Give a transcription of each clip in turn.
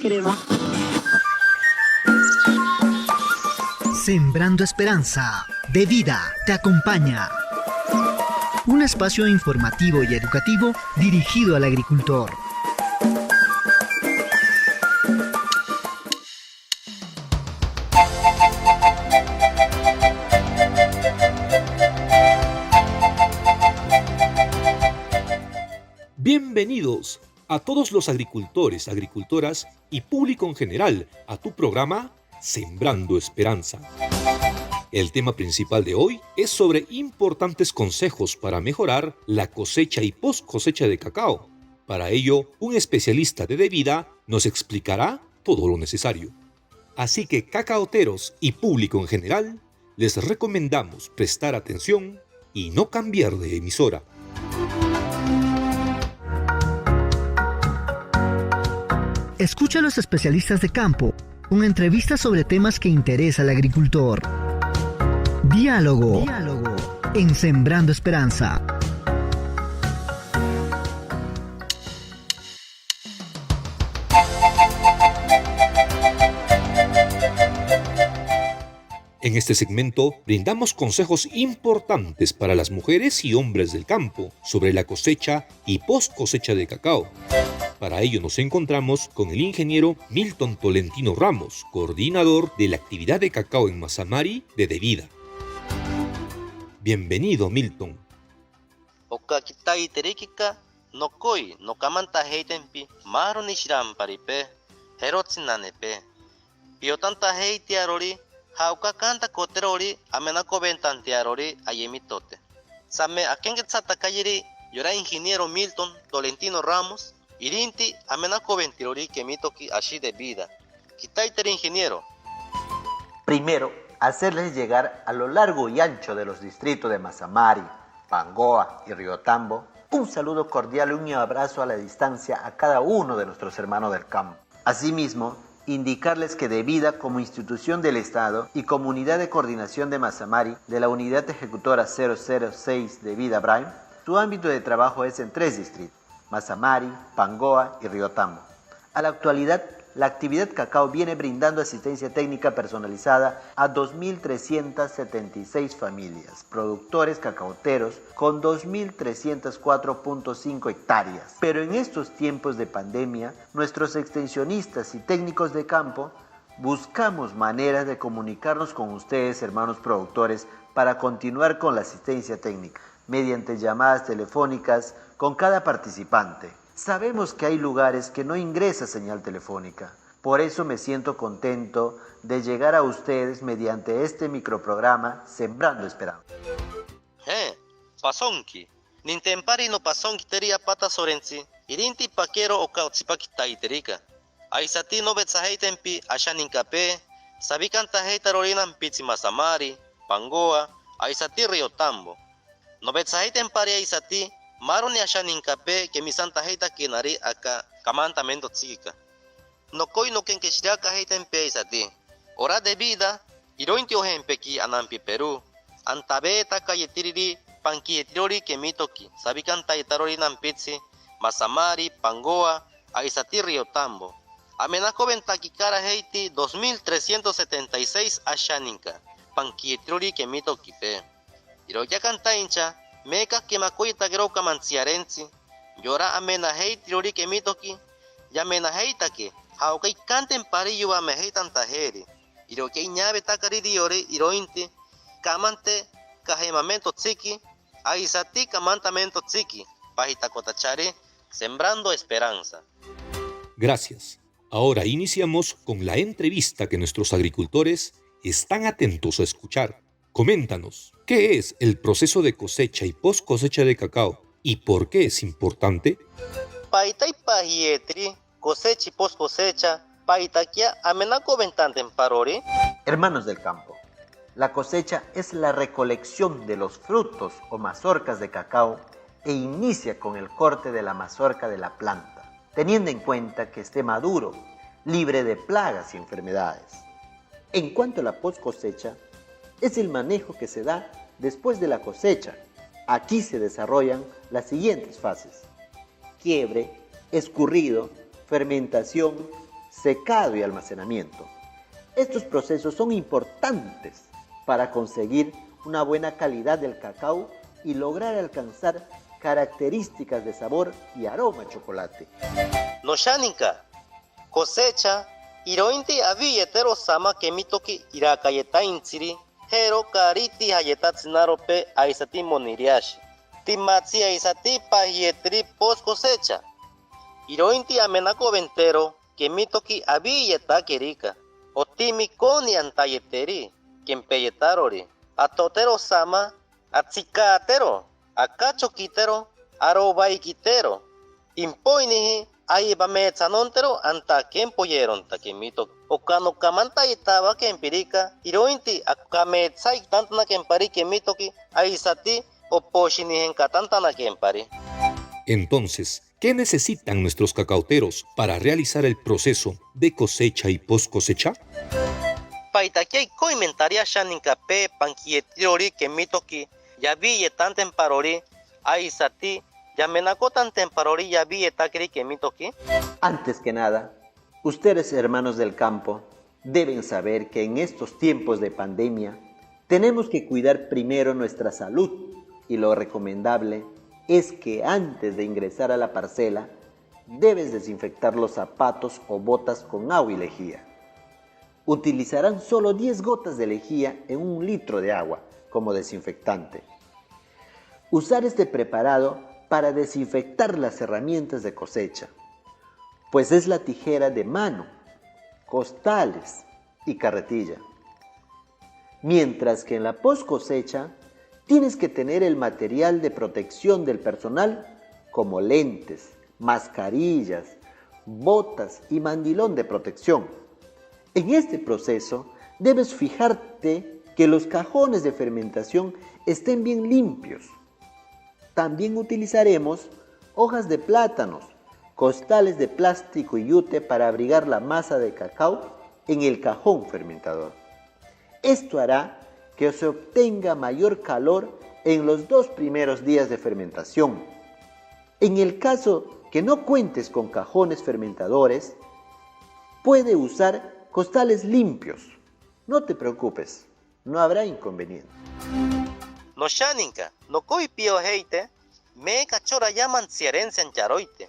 queremos. Sembrando Esperanza, de Vida te acompaña. Un espacio informativo y educativo dirigido al agricultor. Bienvenidos a todos los agricultores, agricultoras y público en general a tu programa Sembrando Esperanza. El tema principal de hoy es sobre importantes consejos para mejorar la cosecha y post cosecha de cacao. Para ello, un especialista de Devida nos explicará todo lo necesario. Así que cacaoteros y público en general, les recomendamos prestar atención y no cambiar de emisora. Escucha a los especialistas de campo, una entrevista sobre temas que interesa al agricultor. Diálogo en Sembrando Esperanza. En este segmento brindamos consejos importantes para las mujeres y hombres del campo sobre la cosecha y post cosecha de cacao. Para ello nos encontramos con el ingeniero Milton Tolentino Ramos, coordinador de la actividad de cacao en Masamari de Devida. Bienvenido, Milton. Oka kitai terikika nokoi nokamanta heitempi maro ni shiramparipe herotsinnanepe piotanta heitiarori hauka kanta koterori amenako ventantiarori ayemitote. Same akengetsata kayiri yora ingeniero Milton Tolentino Ramos irinti amenako ventirori kemitoki ashi de vida. Kitaiter ingeniero. Primero, hacerles llegar a lo largo y ancho de los distritos de Masamari, Pangoa y Riotambo un saludo cordial y un abrazo a la distancia a cada uno de nuestros hermanos del campo. Asimismo, indicarles que Devida como institución del Estado y comunidad de coordinación de Masamari de la Unidad Ejecutora 006 Devida Brain, su ámbito de trabajo es en 3 distritos: Masamari, Pangoa y Riotambo. A la actualidad, la actividad cacao viene brindando asistencia técnica personalizada a 2.376 familias, productores cacaoteros con 2.304.5 hectáreas. Pero en estos tiempos de pandemia, nuestros extensionistas y técnicos de campo buscamos maneras de comunicarnos con ustedes, hermanos productores, para continuar con la asistencia técnica, mediante llamadas telefónicas con cada participante. Sabemos que hay lugares que no ingresa señal telefónica. Por eso me siento contento de llegar a ustedes mediante este microprograma Sembrando Esperanza. Pasonki. Nintempari no pasonki teria pata sorensi. Irinti paquero o kautsipaki taiterika. Aisati no betsaheitempi ashaninkape. Sabikanta heitarorinan pitsi Masamari, Pangoa, Aisati Riotambo. No betsaheitempari aisati. Maro ni ashaninkape que mi santa heita kinari aka kamantamento tsika. No koi no kenke shiraka heitempe isati. Ora de vida, irointi ohempeki anampi Perú. Antabeta kayetiriri pankietirori que mitoki. Sabikanta itarori nampitsi, Masamari, Pangoa, Aisati Riotambo. Amenako ventakikara heiti 2.376 ashaninka. Pankietirori que mitoki pe. Iroyakanta hincha. Meka que makoita groka manciarensi, llora amena hei tirori que mitoki, ya mena heita que, haukai canten parillo a meheitan tajeri, iro que ñave takariri ore irointi, kamante kahemamento tsiki, aisati kamantamento tsiki, pajita kotachare, Sembrando Esperanza. Gracias. Ahora iniciamos con la entrevista que nuestros agricultores están atentos a escuchar. Coméntanos, ¿qué es el proceso de cosecha y post cosecha de cacao y por qué es importante? Paitai pahietri, cosecha y post cosecha, paitakia amenako ventante en parori. Hermanos del campo, la cosecha es la recolección de los frutos o mazorcas de cacao e inicia con el corte de la mazorca de la planta, teniendo en cuenta que esté maduro, libre de plagas y enfermedades. En cuanto a la post cosecha, es el manejo que se da después de la cosecha. Aquí se desarrollan las siguientes fases: quiebre, escurrido, fermentación, secado y almacenamiento. Estos procesos son importantes para conseguir una buena calidad del cacao y lograr alcanzar características de sabor y aroma a chocolate. No shaninka, cosecha, irointi avilletero sama kemitoki irakayeta inchiri, hero kariti hayeta tsinarope aisati moniriashi. Timatsi aisati pahietri post cosecha. Irointi amenako ventero kemitoki avilleta kerika. Otimi koni antayeteri, kempeyetarori. Atotero sama, atsikatero, akachokitero, arobaikitero. Impoinihi ayebametsanontero anta kempoyeron takemito. Okano kamanta itaba kempirika, irointi akametsai tantana kempari kemitoki, aisati oposhinihen katantana kempari. Entonces, ¿qué necesitan nuestros cacauteros para realizar el proceso de cosecha y post cosecha? Paitakiai koimentaria shaninkape pankietirori kemitoki, yavi tanten parori, aisati, yamenakotan temparori yavi etakiri kemitoki. Antes que nada, ustedes, hermanos del campo, deben saber que en estos tiempos de pandemia tenemos que cuidar primero nuestra salud y lo recomendable es que antes de ingresar a la parcela debes desinfectar los zapatos o botas con agua y lejía. Utilizarán solo 10 gotas de lejía en 1 litro de agua como desinfectante. Usar este preparado para desinfectar las herramientas de cosecha, pues es la tijera de mano, costales y carretilla. Mientras que en la post cosecha tienes que tener el material de protección del personal como lentes, mascarillas, botas y mandilón de protección. En este proceso debes fijarte que los cajones de fermentación estén bien limpios. También utilizaremos hojas de plátanos, costales de plástico y yute para abrigar la masa de cacao en el cajón fermentador. Esto hará que se obtenga mayor calor en los 2 primeros días de fermentación. En el caso que no cuentes con cajones fermentadores, puede usar costales limpios. No te preocupes, no habrá inconveniente. No shaninka, no koi pio heite, me cachora llaman cierencian charoite.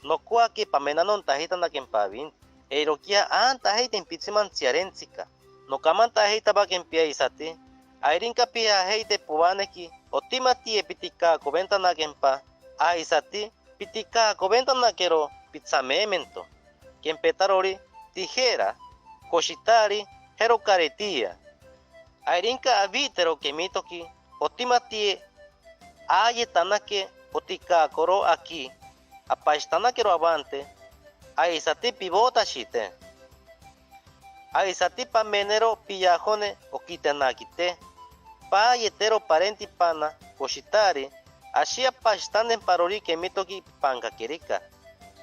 No kuaki pamenanon tajitana kempavin, eirokia anta heiten pitsiman cierencica. No kamanta heita baken pia isati, airinka pia heite puaneki, otimati epitika coventana kempa, a isati, pitika coventana kero pizzamemento, kempetarori, tijera, koshitari, hero caretía. Airinka avitero kemitoki, otimati ayetanake, otika koro aquí, apaistanakero avante, a isati pivota shite. Aisati pa menero pillajone o quitenakite, pa yetero parenti pana, koshitari, ashia pa standen parori kemitoki pankakirika,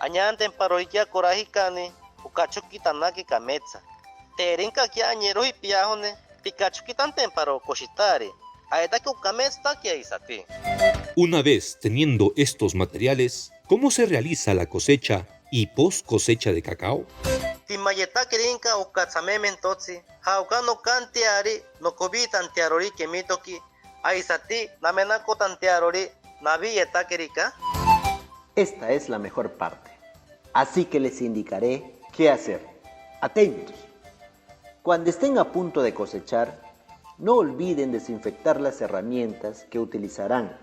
añanten parorikia korahikani, ukachukitanaki kametsa, terinka kia añero y pillajone, pikachukitanten paro koshitari, aetaki ukametsa kia isati. Una vez teniendo estos materiales, ¿cómo se realiza la cosecha y post cosecha de cacao? Timayeta kirinka o katsamementotsi, haukano kantiari, no kobitantiarori kemitoki, aisati, namenako tantiarori, naviyeta kirika. Esta es la mejor parte, así que les indicaré qué hacer. Atentos. Cuando estén a punto de cosechar, no olviden desinfectar las herramientas que utilizarán,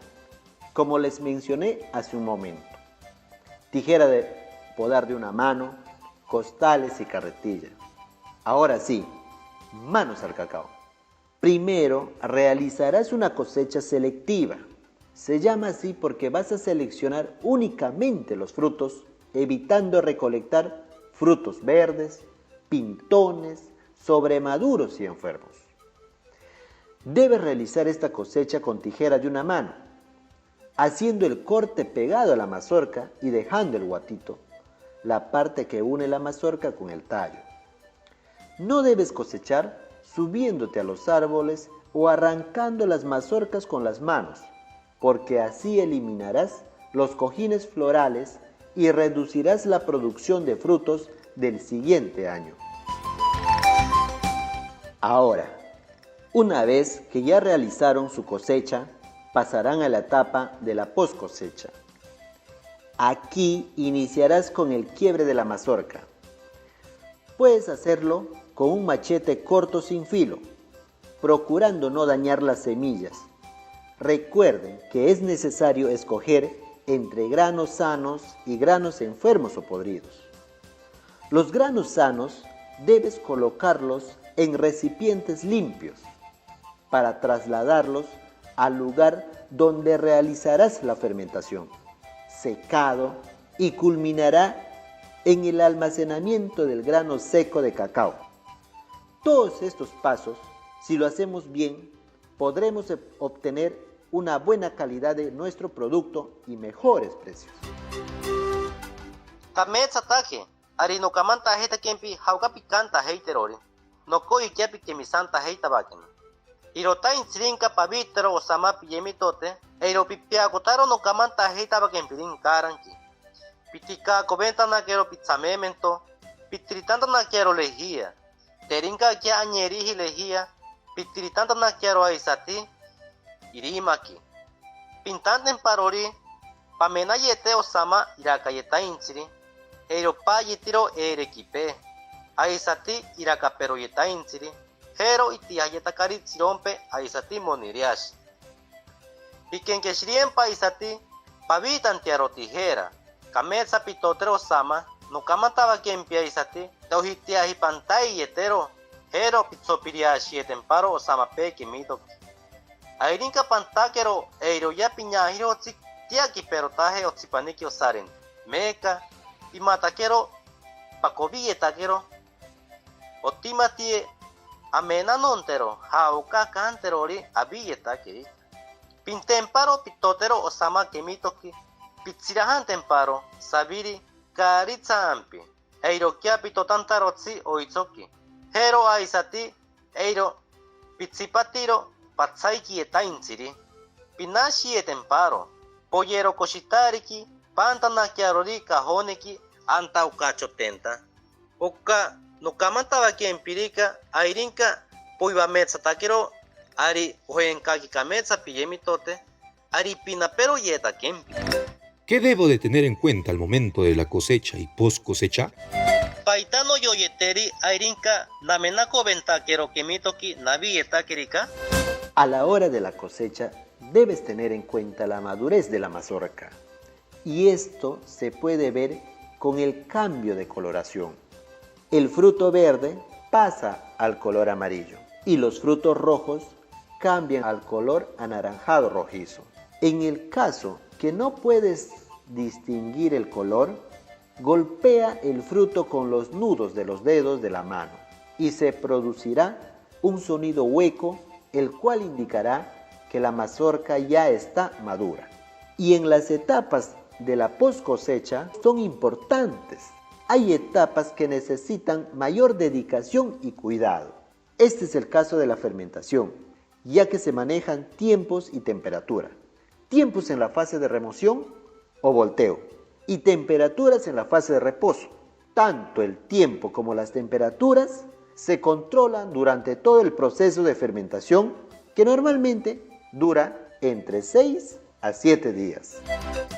como les mencioné hace un momento. Tijera de podar de una mano, costales y carretilla. Ahora sí, manos al cacao. Primero realizarás una cosecha selectiva. Se llama así porque vas a seleccionar únicamente los frutos, evitando recolectar frutos verdes, pintones, sobremaduros y enfermos. Debes realizar esta cosecha con tijera de una mano, haciendo el corte pegado a la mazorca y dejando el guatito, la parte que une la mazorca con el tallo. No debes cosechar subiéndote a los árboles o arrancando las mazorcas con las manos, porque así eliminarás los cojines florales y reducirás la producción de frutos del siguiente año. Ahora, una vez que ya realizaron su cosecha, pasarán a la etapa de la post cosecha. Aquí iniciarás con el quiebre de la mazorca. Puedes hacerlo con un machete corto sin filo, procurando no dañar las semillas. Recuerden que es necesario escoger entre granos sanos y granos enfermos o podridos. Los granos sanos debes colocarlos en recipientes limpios para trasladarlos al lugar donde realizarás la fermentación, secado, y culminará en el almacenamiento del grano seco de cacao. Todos estos pasos, si lo hacemos bien, podremos obtener una buena calidad de nuestro producto y mejores precios. Kametzatake, ari no kamanta heta kempi haukapi kanta heiterori, no koi kiapi kemisanta heita baken. Irota intsirinka pavitero osama piyemitote, eiro pipiakotaro no kamanta heita baken pirin karanki. Pitika coventa na quero pizzamemento, pitritanta na quero lejía, terinka kia añerihi lejía, pitritanta na quero aisati, irimaki. Pintante en parori, pamena yete osama irakayeta inchiri, eiro pa yetiro erekipe, aisati irakapero yeta inchiri, hero itihayeta karitzirompe aisati moniriashi. Pikenke pa aisati, pavitan tiaro tijera, Kametsa pitotero osama, no kamantaba kempia aisati, tauhitiahi pantai yetero, hero pizzopiriashi etemparo osama pe kimitoki. Airinka pantakero eiro ya piñahiro otsi tiaki pero taje otsipaniki osaren. Meka, pimatakero, pakovi takero. Otimatie, amena nontero, haoka kanterori abiyetakeri. Pintemparo pitotero osama kemitoki, pizzirahan temparo, sabiri, karitza ampi. Eiro kia pitotantarotsi oitsoki. Hero aisati, eiro, pizzipatiro, patsaiki eta inchiri, pinashi etemparo, pollero koshitariki, pantana kiarori kajoneki, anta ukachotenta. Oka no kamantaba ki empirika, airinka, poiba metsa takero, ari ohenkaki kametsa piyemitote, ari pinapero yeta kempi. ¿Qué debo de tener en cuenta al momento de la cosecha y post cosecha? Paitano yoyeteri airinka namenako ventakero kemitoki navi etakerika. A la hora de la cosecha, debes tener en cuenta la madurez de la mazorca. Y esto se puede ver con el cambio de coloración. El fruto verde pasa al color amarillo y los frutos rojos cambian al color anaranjado rojizo. En el caso que no puedes distinguir el color, golpea el fruto con los nudos de los dedos de la mano y se producirá un sonido hueco, el cual indicará que la mazorca ya está madura. Y en las etapas de la post cosecha son importantes. Hay etapas que necesitan mayor dedicación y cuidado. Este es el caso de la fermentación, ya que se manejan tiempos y temperatura. Tiempos en la fase de remoción o volteo y temperaturas en la fase de reposo. Tanto el tiempo como las temperaturas se controlan durante todo el proceso de fermentación, que normalmente dura entre 6 a 7 días.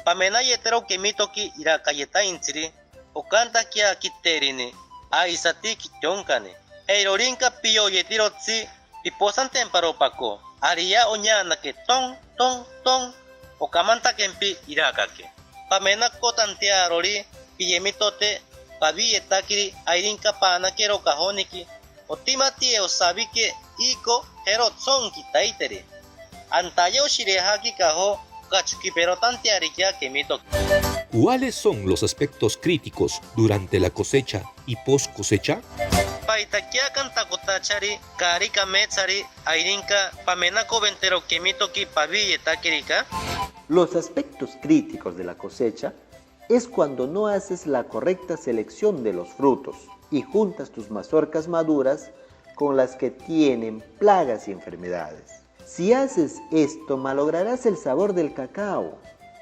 Pamena yetero kemitoki irakayeta inchiri, okanta kia kiterini, aisati kitonkane, eirorinka piyo yetirotsi, piposan temparo pako, aria oñana que ton, ton, ton, okamanta kempi irakake. Pamena kotantea rori, piyemitote, paviyetakiri, airinka panakero kajoniki, otimatie osabike, iko, herotsonki taiteri. Antayo shirehaki kajo, kachuki pero tantearikia kemitoki. ¿Cuáles son los aspectos críticos durante la cosecha y post cosecha? Paitakia kantakotachari, karika metsari, airinka, pamenako ventero kemitoki paviyetakirika. Los aspectos críticos de la cosecha es cuando no haces la correcta selección de los frutos y juntas tus mazorcas maduras con las que tienen plagas y enfermedades. Si haces esto, malograrás el sabor del cacao,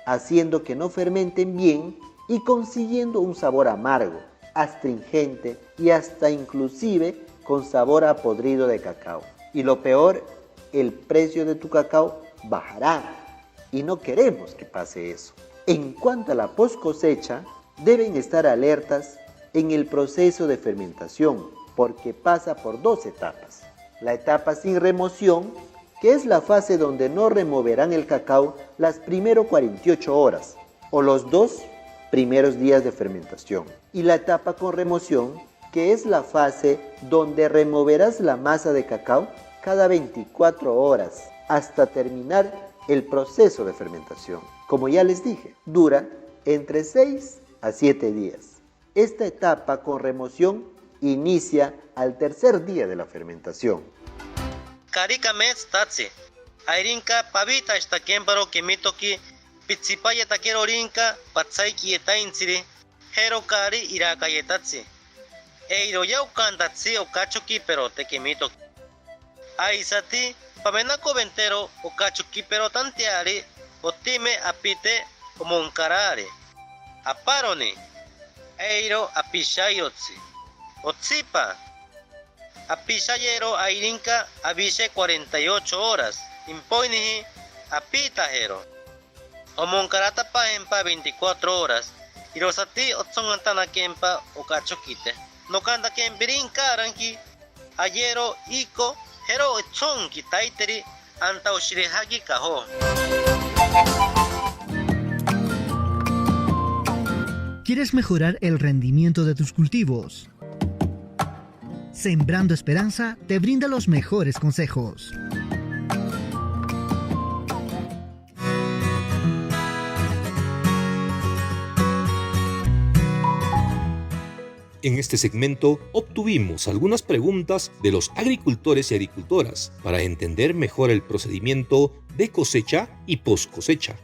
haciendo que no fermenten bien y consiguiendo un sabor amargo, astringente y hasta inclusive con sabor a podrido de cacao. Y lo peor, el precio de tu cacao bajará y no queremos que pase eso. En cuanto a la post cosecha, deben estar alertas en el proceso de fermentación porque pasa por dos etapas. La etapa sin remoción, que es la fase donde no removerán el cacao las primeras 48 horas o los 2 primeros días de fermentación. Y la etapa con remoción, que es la fase donde removerás la masa de cacao cada 24 horas hasta terminar el proceso de fermentación. Como ya les dije, dura entre 6 a 7 días. Esta etapa con remoción inicia al tercer día de la fermentación. Karika mes tatsi. Airinka pavita esta kemparo kemitoki pitsipaya takero rinka patsaiki etaintsiri hero kari iraka yetatsi. Eiro yaukan tatsi okachuki pero te kemitoki. Aisati pamenako ventero okachuki pero tantiari otime apite omonkarare. Aparoni eiro apishayotsi. Otsipa apishayero airinka avise 48 horas. Impoinihi apitajero. Omonkarata pahempa 24 horas. Hirosati otsongantana kempa okachokite. Nokanda kempirin karanki ayero iko hero etsonki taiteri anta oshirehagi kaho. ¿Quieres mejorar el rendimiento de tus cultivos? Sembrando Esperanza te brinda los mejores consejos. En este segmento obtuvimos algunas preguntas de los agricultores y agricultoras para entender mejor el procedimiento de cosecha y post cosecha.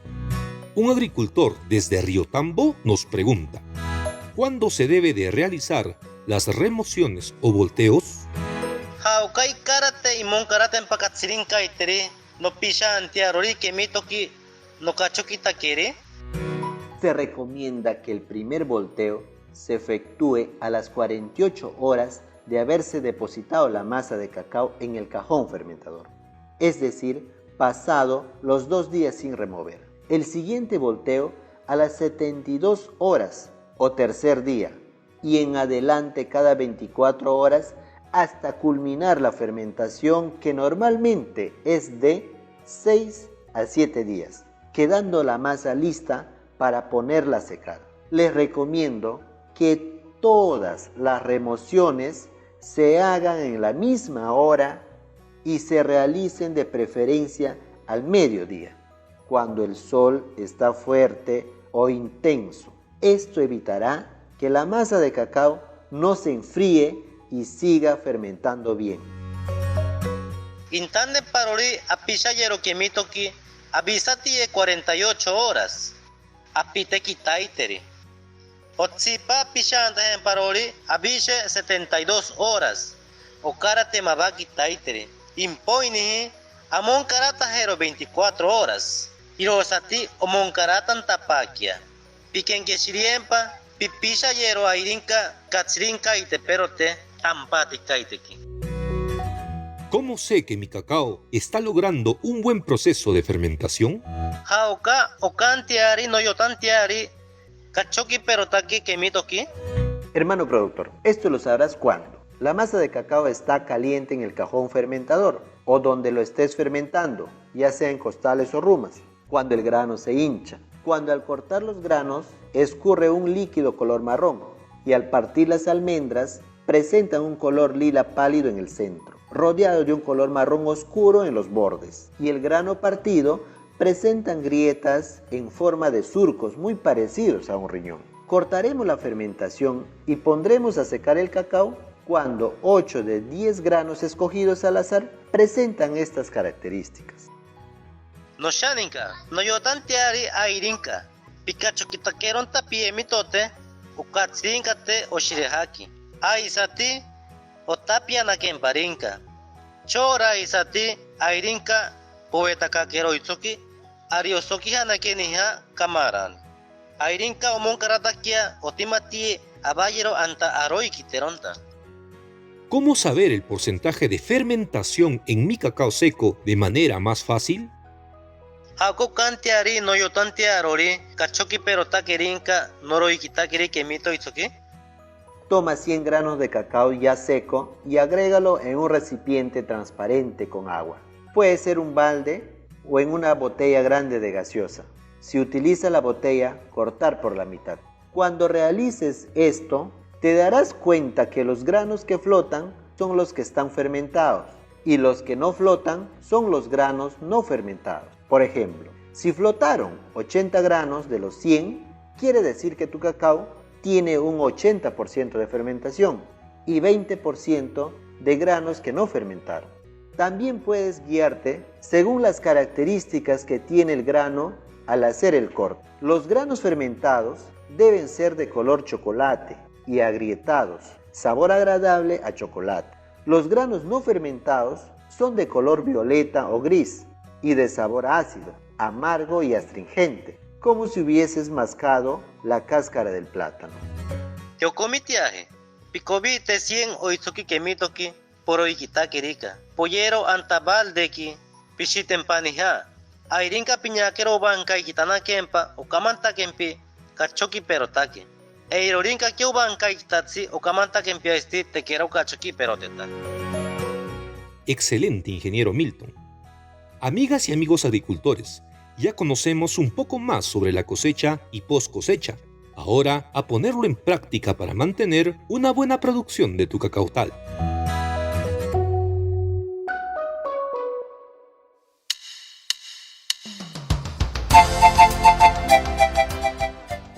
Un agricultor desde Riotambo nos pregunta: ¿cuándo se debe de realizar las remociones o volteos? Haukai karate y monkarate en pakatsirin kaiteri no pisha antiarori kemitoki no kachokita kere. Se recomienda que el primer volteo se efectúe a las 48 horas de haberse depositado la masa de cacao en el cajón fermentador, es decir, pasado los 2 días sin remover. El siguiente volteo a las 72 horas o tercer día y en adelante cada 24 horas hasta culminar la fermentación, que normalmente es de 6 a 7 días, quedando la masa lista para ponerla a secar. Les recomiendo que todas las remociones se hagan en la misma hora y se realicen de preferencia al mediodía, cuando el sol está fuerte o intenso. Esto evitará que la masa de cacao no se enfríe y siga fermentando bien. Intande parori apishayero kemitoki avisati 48 horas. Apiteki taiteri. Otsipa pishanta en parori avise 72 horas. Okarate mabaki taiteri. Impoinihi amonkarata hero 24 horas. Hirosati omonkaratan tapakia. Pikenke shiriempa pipishayero airinka katsirinka iteperote tampati kaiteki. ¿Cómo sé que mi cacao está logrando un buen proceso de fermentación? Hauka okantiari no yotantiari kachoki perotaki kemitoki. Hermano productor, esto lo sabrás cuando la masa de cacao está caliente en el cajón fermentador o donde lo estés fermentando, ya sea en costales o rumas, cuando el grano se hincha, cuando al cortar los granos escurre un líquido color marrón y al partir las almendras presentan un color lila pálido en el centro, rodeado de un color marrón oscuro en los bordes, y el grano partido presentan grietas en forma de surcos muy parecidos a un riñón. Cortaremos la fermentación y pondremos a secar el cacao cuando 8 de 10 granos escogidos al azar presentan estas características. No shaninka, no yotantiari airinka, Pikachu kitakeron tapie mitote, ukatsirinka te oshirehaki. Aisati, otapia na kemparinka. Chora isati, airinka, poeta kakero itsuki, ariosoki hanake niha kamaran. Airinka omonkaratakia otimatie abayero anta aroi kiteronta. ¿Cómo saber el porcentaje de fermentación en mi cacao seco de manera más fácil? Hako kantiari no yotantiarori, kachoki perotaki noroi kitakiri kemito itsuki. Toma 100 granos de cacao ya seco y agrégalo en un recipiente transparente con agua. Puede ser un balde o en una botella grande de gaseosa. Si utiliza la botella, cortar por la mitad. Cuando realices esto, te darás cuenta que los granos que flotan son los que están fermentados y los que no flotan son los granos no fermentados. Por ejemplo, si flotaron 80 granos de los 100, quiere decir que tu cacao tiene un 80% de fermentación y 20% de granos que no fermentaron. También puedes guiarte según las características que tiene el grano al hacer el corte. Los granos fermentados deben ser de color chocolate y agrietados, sabor agradable a chocolate. Los granos no fermentados son de color violeta o gris y de sabor ácido, amargo y astringente, como si hubieses mascado la cáscara del plátano. Teokomitiaje, picobi te 100 oitsuki kemitoki, poroikitakirika, pollero antabaldeki, pichitenpanija, airinka piñakero banca y kitanakempa, okamantakempi, kachoki perotaki. Eirorinka kyubanka ikitatsi, okamantakempi aisti, te quiero kachoki peroteta. Excelente, ingeniero Milton. Amigas y amigos agricultores, ya conocemos un poco más sobre la cosecha y post cosecha. Ahora, a ponerlo en práctica para mantener una buena producción de tu cacautal.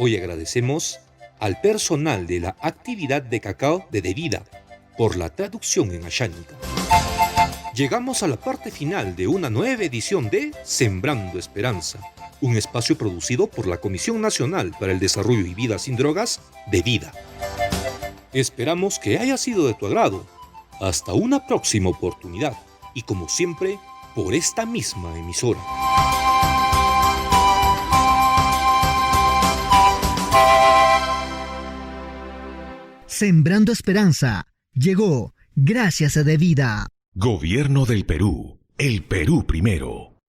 Hoy agradecemos al personal de la actividad de cacao de Devida por la traducción en Ashánica. Llegamos a la parte final de una nueva edición de Sembrando Esperanza, un espacio producido por la Comisión Nacional para el Desarrollo y Vida Sin Drogas, Devida. Esperamos que haya sido de tu agrado. Hasta una próxima oportunidad y como siempre, por esta misma emisora. Sembrando Esperanza llegó gracias a Devida. Gobierno del Perú. El Perú primero.